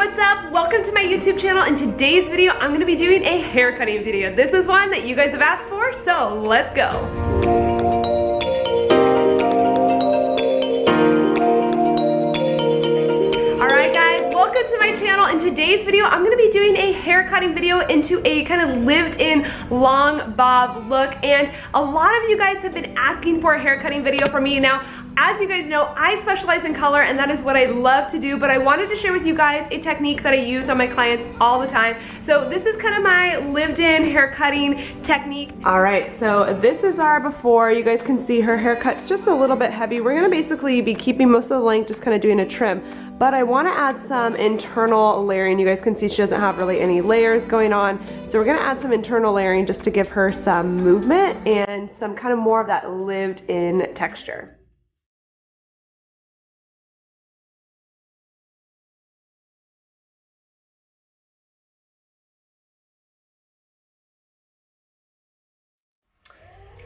what's up? Welcome to my YouTube channel. In today's video, I'm gonna be doing a hair cutting video. This is one that you guys have asked for, so let's go. Welcome to my channel. In today's video, I'm gonna be doing a hair cutting video into a kind of lived-in long bob look, and a lot of you guys have been asking for a hair cutting video from me. Now, as you guys know, I specialize in color and that is what I love to do, but I wanted to share with you guys a technique that I use on my clients all the time. So this is kind of my lived-in hair cutting technique. All right, so this is our before. You guys can see her haircut's just a little bit heavy. We're gonna basically be keeping most of the length, just kind of doing a trim. But I want to add some internal layering. You guys can see she doesn't have really any layers going on. So we're going to add some internal layering just to give her some movement and some kind of more of that lived-in texture.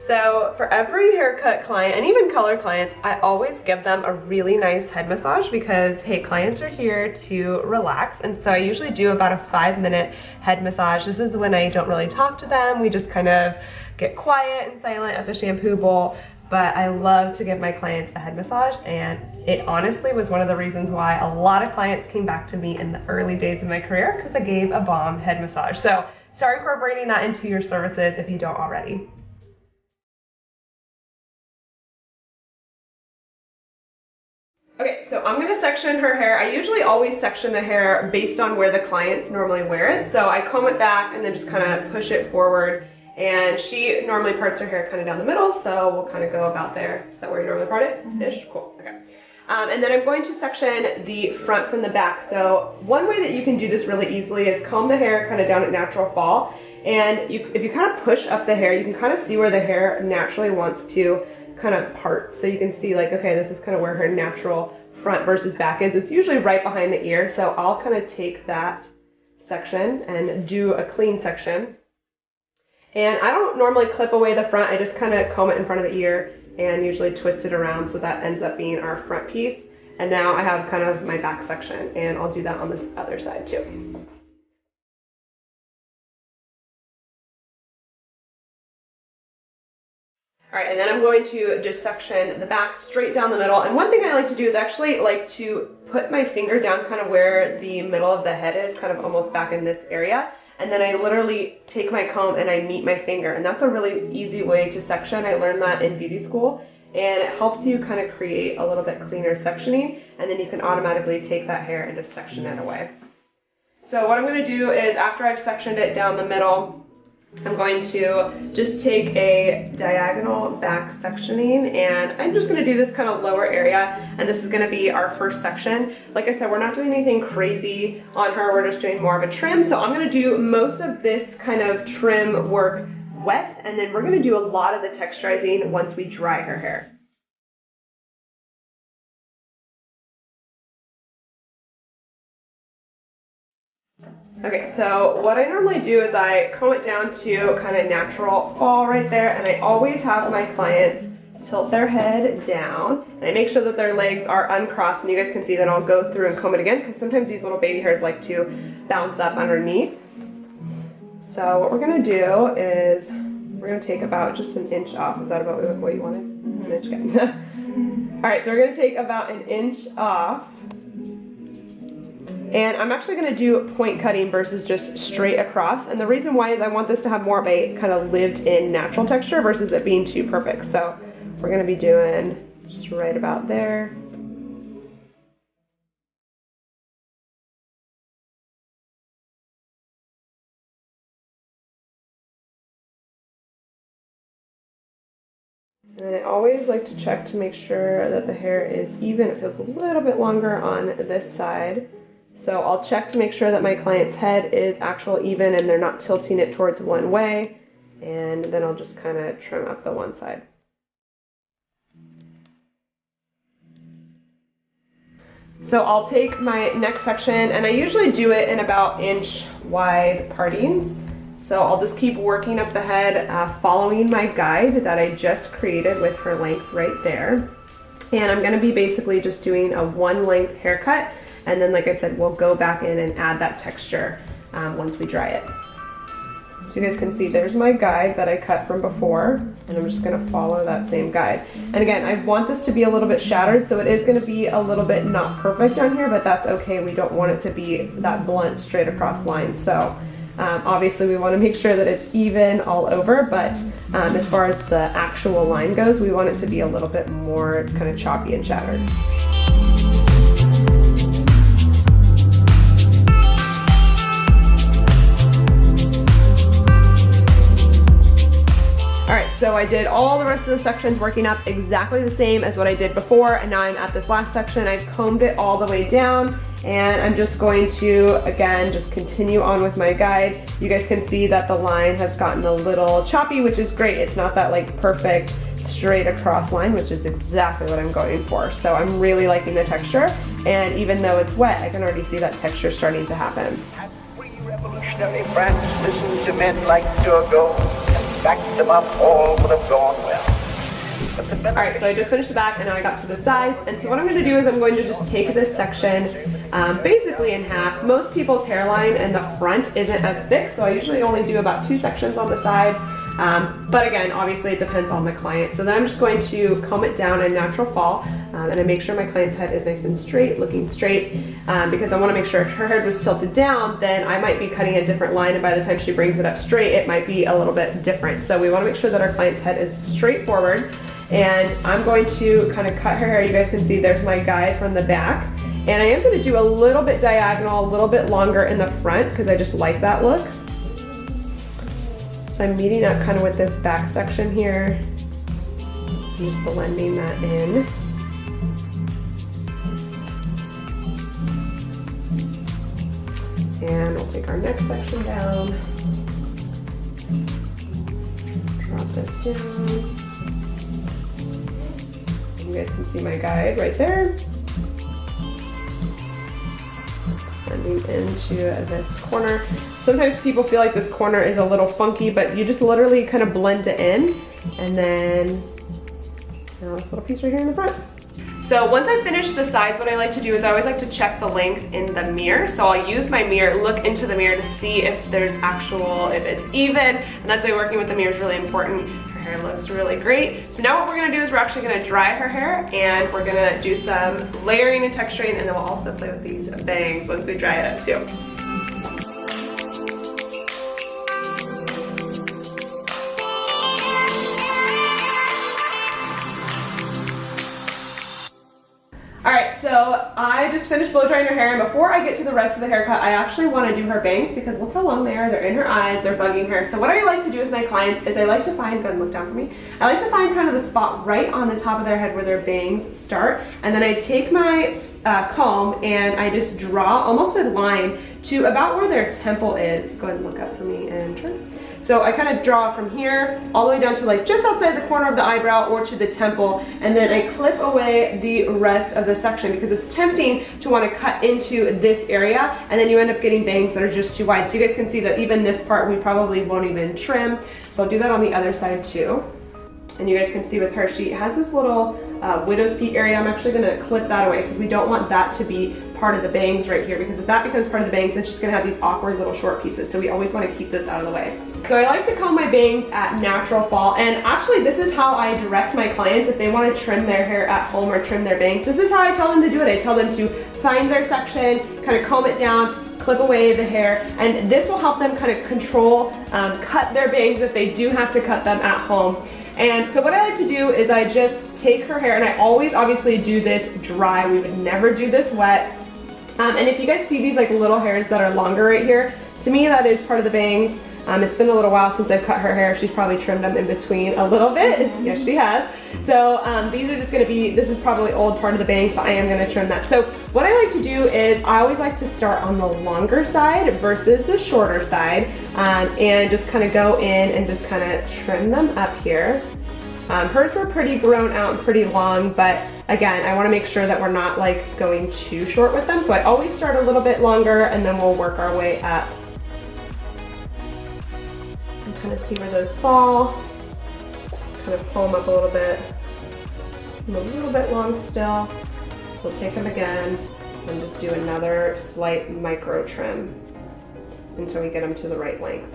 So for every haircut client, and even color clients, I always give them a really nice head massage because, hey, clients are here to relax. And so I usually do about a 5-minute head massage. This is when I don't really talk to them. We just kind of get quiet and silent at the shampoo bowl. But I love to give my clients a head massage, and it honestly was one of the reasons why a lot of clients came back to me in the early days of my career, because I gave a bomb head massage. So start incorporating that into your services if you don't already. Okay, so I'm going to section her hair. I usually always section the hair based on where the clients normally wear it. So I comb it back and then just kind of push it forward. And she normally parts her hair kind of down the middle, so we'll kind of go about there. Is that where you normally part it? Ish? Cool, okay. And then I'm going to section the front from the back. So one way that you can do this really easily is comb the hair kind of down at natural fall. And if you kind of push up the hair, you can kind of see where the hair naturally wants to kind of part. So you can see like, okay, this is kind of where her natural front versus back is. It's usually right behind the ear, so I'll kind of take that section and do a clean section. And I don't normally clip away the front, I just kind of comb it in front of the ear and usually twist it around, so that ends up being our front piece. And now I have kind of my back section, and I'll do that on this other side too. All right, and then I'm going to just section the back straight down the middle. And one thing I like to do is actually like to put my finger down kind of where the middle of the head is, kind of almost back in this area. And then I literally take my comb and I meet my finger. And that's a really easy way to section. I learned that in beauty school. And it helps you kind of create a little bit cleaner sectioning. And then you can automatically take that hair and just section it away. So what I'm going to do is after I've sectioned it down the middle, I'm going to just take a diagonal back sectioning, and I'm just going to do this kind of lower area, and this is going to be our first section. Like I said, we're not doing anything crazy on her, we're just doing more of a trim, so I'm going to do most of this kind of trim work wet, and then we're going to do a lot of the texturizing once we dry her hair. Okay, so what I normally do is I comb it down to kind of natural fall right there, and I always have my clients tilt their head down, and I make sure that their legs are uncrossed, and you guys can see that I'll go through and comb it again, because sometimes these little baby hairs like to bounce up underneath. So what we're going to do is we're going to take about just an inch off. Is that about what you wanted? An inch, okay. Alright, so we're going to take about an inch off. And I'm actually going to do point cutting versus just straight across. And the reason why is I want this to have more of a kind of lived-in natural texture versus it being too perfect. So we're going to be doing just right about there. And I always like to check to make sure that the hair is even. It feels a little bit longer on this side. So I'll check to make sure that my client's head is actual even and they're not tilting it towards one way, and then I'll just kind of trim up the one side. So I'll take my next section, and I usually do it in about inch wide partings. So I'll just keep working up the head, following my guide that I just created with her length right there. And I'm going to be basically just doing a one length haircut. And then, like I said, we'll go back in and add that texture once we dry it. So you guys can see there's my guide that I cut from before, and I'm just gonna follow that same guide. And again, I want this to be a little bit shattered, so it is gonna be a little bit not perfect on here, but that's okay. We don't want it to be that blunt straight across line. So obviously we wanna make sure that it's even all over, but as far as the actual line goes, we want it to be a little bit more kind of choppy and shattered. So I did all the rest of the sections working up exactly the same as what I did before, and now I'm at this last section. I've combed it all the way down, and I'm just going to, again, just continue on with my guide. You guys can see that the line has gotten a little choppy, which is great. It's not that like perfect straight across line, which is exactly what I'm going for. So I'm really liking the texture, and even though it's wet, I can already see that texture starting to happen. Had free revolutionary France listened to men like Turgot, backed them up, all would have gone well. All right, so I just finished the back and now I got to the sides. And so what I'm gonna do is I'm going to just take this section basically in half. Most people's hairline in the front isn't as thick, so I usually only do about 2 sections on the side. But again, obviously it depends on the client. So then I'm just going to comb it down in natural fall, and I make sure my client's head is nice and straight, looking straight, because I want to make sure if her head was tilted down, then I might be cutting a different line, and by the time she brings it up straight, it might be a little bit different. So we want to make sure that our client's head is straight forward, and I'm going to kind of cut her hair. You guys can see there's my guide from the back, and I am going to do a little bit diagonal, a little bit longer in the front, because I just like that look. So I'm meeting up kind of with this back section here. I'm just blending that in. And we'll take our next section down. Drop this down. You guys can see my guide right there. Blending into this corner. Sometimes people feel like this corner is a little funky, but you just literally kind of blend it in, and then now this little piece right here in the front. So once I finish the sides, what I like to do is I always like to check the length in the mirror. So I'll use my mirror, look into the mirror to see if there's if it's even, and that's why working with the mirror is really important. Her hair looks really great. So now what we're gonna do is we're actually gonna dry her hair, and we're gonna do some layering and texturing, and then we'll also play with these bangs once we dry it up too. All right, so I just finished blow drying her hair, and before I get to the rest of the haircut, I actually want to do her bangs because look how long they are. They're in her eyes, they're bugging her. So what I like to do with my clients is I like to find, go ahead and look down for me. I like to find kind of the spot right on the top of their head where their bangs start, and then I take my comb and I just draw almost a line to about where their temple is. Go ahead and look up for me and turn. So I kind of draw from here all the way down to like just outside the corner of the eyebrow or to the temple, and then I clip away the rest of the section because it's tempting to want to cut into this area, and then you end up getting bangs that are just too wide. So you guys can see that even this part we probably won't even trim. So I'll do that on the other side too. And you guys can see with her, she has this little widow's peak area. I'm actually gonna clip that away because we don't want that to be part of the bangs right here, because if that becomes part of the bangs, then she's gonna have these awkward little short pieces. So we always wanna keep this out of the way. So I like to comb my bangs at natural fall, and actually this is how I direct my clients if they wanna trim their hair at home or trim their bangs. This is how I tell them to do it. I tell them to find their section, kind of comb it down, clip away the hair, and this will help them kind of control, cut their bangs if they do have to cut them at home. And so what I like to do is I just take her hair, and I always obviously do this dry. We would never do this wet. And if you guys see these like little hairs that are longer right here, to me that is part of the bangs. It's been a little while since I've cut her hair. She's probably trimmed them in between a little bit. Yes, she has. So these are just gonna be, this is probably old part of the bangs, but I am gonna trim that. So what I like to do is I always like to start on the longer side versus the shorter side, and just kind of go in and just kind of trim them up here. Hers were pretty grown out and pretty long, but again, I wanna make sure that we're not like going too short with them. So I always start a little bit longer, and then we'll work our way up. Kind of see where those fall, kind of pull them up a little bit, and a little bit long still. We'll take them again, And just do another slight micro trim until we get them to the right length.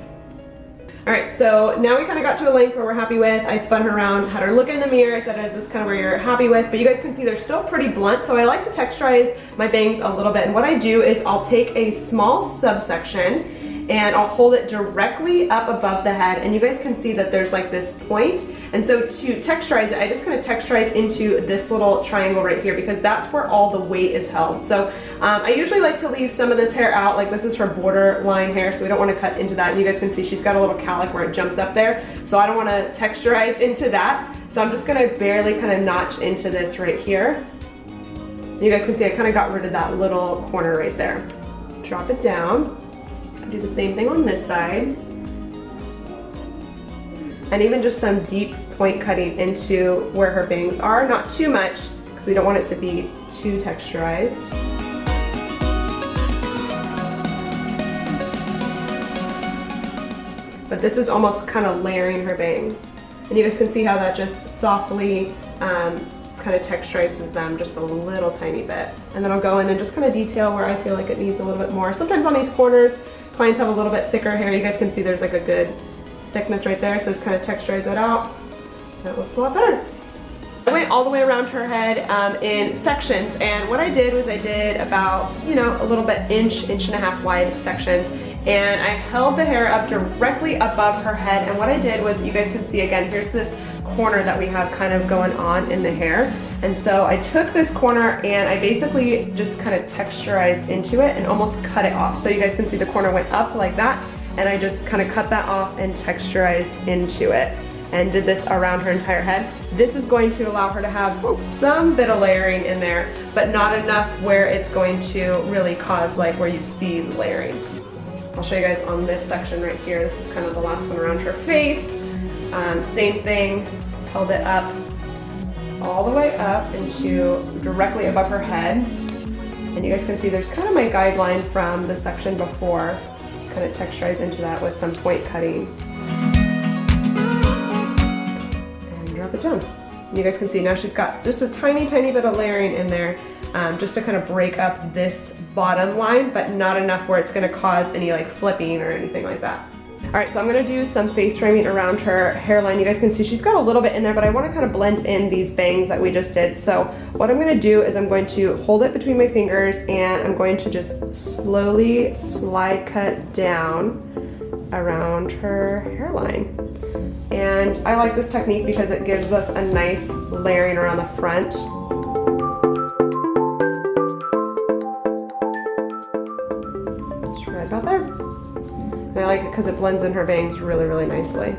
All right, so now we kind of got to a length where we're happy with. I spun her around, had her look in the mirror, said, is this kind of where you're happy with? But you guys can see they're still pretty blunt, so I like to texturize my bangs a little bit. And what I do is I'll take a small subsection and I'll hold it directly up above the head, and you guys can see that there's like this point. And so to texturize it, I just kind of texturize into this little triangle right here because that's where all the weight is held. So I usually like to leave some of this hair out, like this is her borderline hair, so we don't want to cut into that. And you guys can see she's got a little cowlick where it jumps up there, so I don't want to texturize into that. So I'm just going to barely kind of notch into this right here. You guys can see I kind of got rid of that little corner right there. Drop it down. Do the same thing on this side. And even just some deep point cutting into where her bangs are, not too much because we don't want it to be too texturized. But this is almost kind of layering her bangs. And you guys can see how that just softly kind of texturizes them just a little tiny bit. And then I'll go in and just kind of detail where I feel like it needs a little bit more. Sometimes on these corners, clients have a little bit thicker hair. You guys can see there's like a good thickness right there, so just kind of texturize it out. That looks a lot better. I went all the way around her head in sections, and what I did was I did about, you know, a little bit inch and a half wide sections, and I held the hair up directly above her head. And what I did was, you guys can see again, here's this corner that we have kind of going on in the hair. And so I took this corner and I basically just kind of texturized into it and almost cut it off. So you guys can see the corner went up like that, and I just kind of cut that off and texturized into it and did this around her entire head. This is going to allow her to have some bit of layering in there, but not enough where it's going to really cause like where you see layering. I'll show you guys on this section right here. This is kind of the last one around her face. Same thing, held it up all the way up into directly above her head. And you guys can see there's kind of my guideline from the section before, kind of texturized into that with some point cutting. And drop it down. And you guys can see now she's got just a tiny bit of layering in there, just to kind of break up this bottom line, but not enough where it's going to cause any like flipping or anything like that. All right, so I'm gonna do some face framing around her hairline. You guys can see she's got a little bit in there, but I wanna kind of blend in these bangs that we just did. So what I'm gonna do is I'm going to hold it between my fingers and I'm going to just slowly slide cut down around her hairline. And I like this technique because it gives us a nice layering around the front. Just right about there. And I like it because it blends in her bangs really nicely.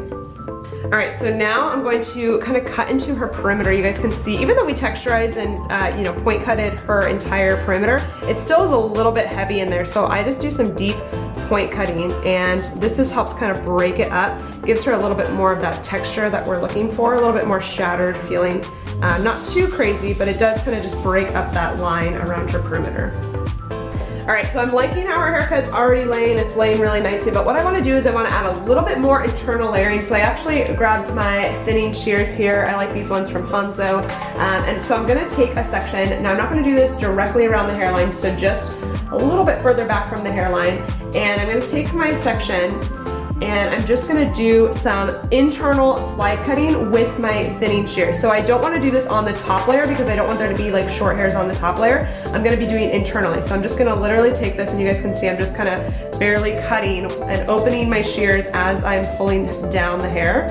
All right, so now I'm going to kind of cut into her perimeter. You guys can see, even though we texturized and you know, point cutted her entire perimeter, it still is a little bit heavy in there. So I just do some deep point cutting, and this just helps kind of break it up, gives her a little bit more of that texture that we're looking for, a little bit more shattered feeling. Not too crazy, but it does kind of just break up that line around her perimeter. All right, so I'm liking how her haircut's already laying. It's laying really nicely, but what I wanna do is I wanna add a little bit more internal layering. So I actually grabbed my thinning shears here. I like these ones from Hanzo. And so I'm gonna take a section. Now I'm not gonna do this directly around the hairline, so just a little bit further back from the hairline. And I'm gonna take my section and I'm just gonna do some internal slide cutting with my thinning shears. So I don't wanna do this on the top layer because I don't want there to be like short hairs on the top layer. I'm gonna be doing it internally. So I'm just gonna literally take this, and you guys can see I'm just kind of barely cutting and opening my shears as I'm pulling down the hair.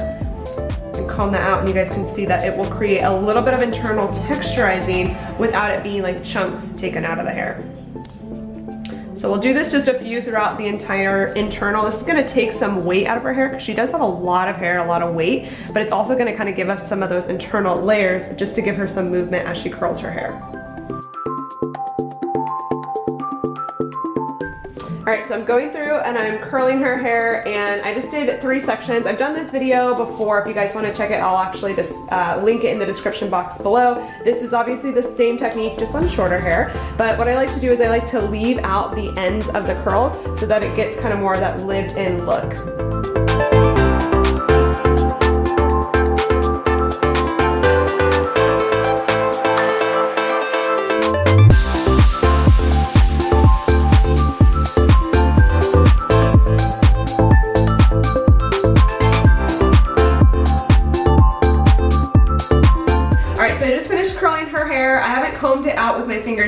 And comb that out, and you guys can see that it will create a little bit of internal texturizing without it being like chunks taken out of the hair. So we'll do this just a few throughout the entire internal. This is gonna take some weight out of her hair because she does have a lot of hair, a lot of weight, but it's also gonna kind of give us some of those internal layers just to give her some movement as she curls her hair. All right, so I'm going through and I'm curling her hair, and I just did 3 sections. I've done this video before. If you guys want to check it, I'll actually just link it in the description box below. This is obviously the same technique, just on shorter hair. But what I like to do is I like to leave out the ends of the curls so that it gets kind of more of that lived-in look.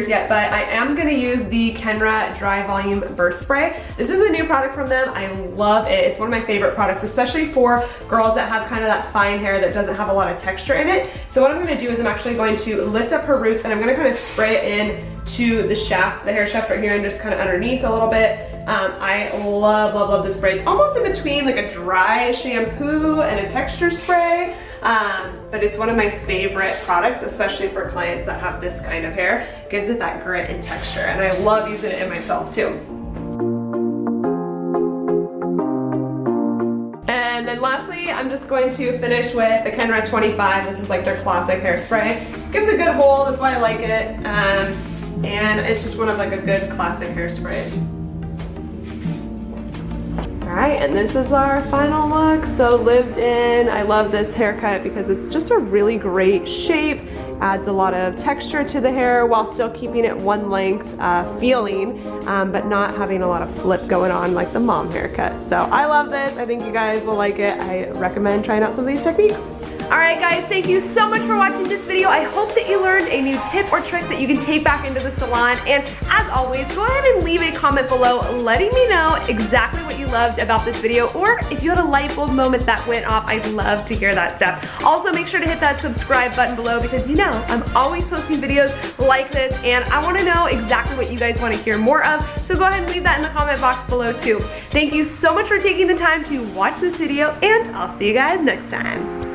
shears yet, but I am gonna use the Kenra Dry Volume Burst Spray. This is a new product from them. I love it. It's one of my favorite products, especially for girls that have kind of that fine hair that doesn't have a lot of texture in it. So what I'm gonna do is I'm actually going to lift up her roots and I'm gonna kind of spray it in to the shaft, the hair shaft right here, and just kind of underneath a little bit. I love, love, love this spray. It's almost in between like a dry shampoo and a texture spray. But it's one of my favorite products, especially for clients that have this kind of hair. It gives it that grit and texture, and I love using it in myself too. And then lastly, I'm just going to finish with the Kenra 25. This is like their classic hairspray. Gives a good hold, that's why I like it. And it's just one of like a good classic hairsprays. Alright, and this is our final look. So lived in. I love this haircut because it's just a really great shape. Adds a lot of texture to the hair while still keeping it one length feeling, but not having a lot of flip going on like the mom haircut. So I love this. I think you guys will like it. I recommend trying out some of these techniques. Alright guys, thank you so much for watching this video. I hope that you learned a new tip or trick that you can take back into the salon. And as always, go ahead and leave a comment below letting me know exactly what you loved about this video, or if you had a light bulb moment that went off. I'd love to hear that stuff. Also, make sure to hit that subscribe button below because you know I'm always posting videos like this and I want to know exactly what you guys want to hear more of. So go ahead and leave that in the comment box below too. Thank you so much for taking the time to watch this video and I'll see you guys next time.